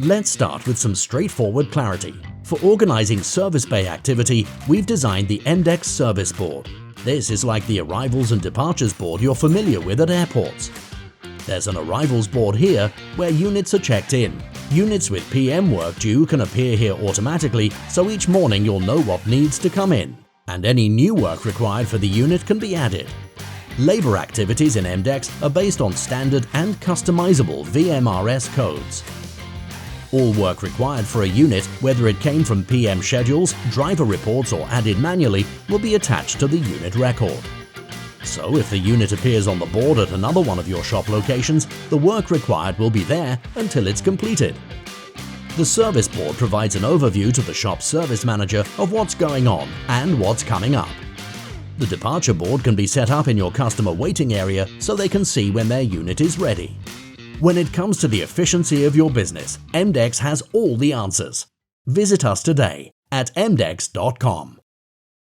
Let's start with some straightforward clarity. For organizing service bay activity, we've designed the EMDECS service board. This is like the arrivals and departures board you're familiar with at airports. There's an arrivals board here where units are checked in. Units with PM work due can appear here automatically, so each morning you'll know what needs to come in, and any new work required for the unit can be added. Labor activities in EMDECS are based on standard and customizable VMRS codes. All work required for a unit, whether it came from PM schedules, driver reports or added manually, will be attached to the unit record. So if the unit appears on the board at another one of your shop locations, the work required will be there until it's completed. The service board provides an overview to the shop service manager of what's going on and what's coming up. The departure board can be set up in your customer waiting area so they can see when their unit is ready. When it comes to the efficiency of your business, EMDECS has all the answers. Visit us today at emdecs.com.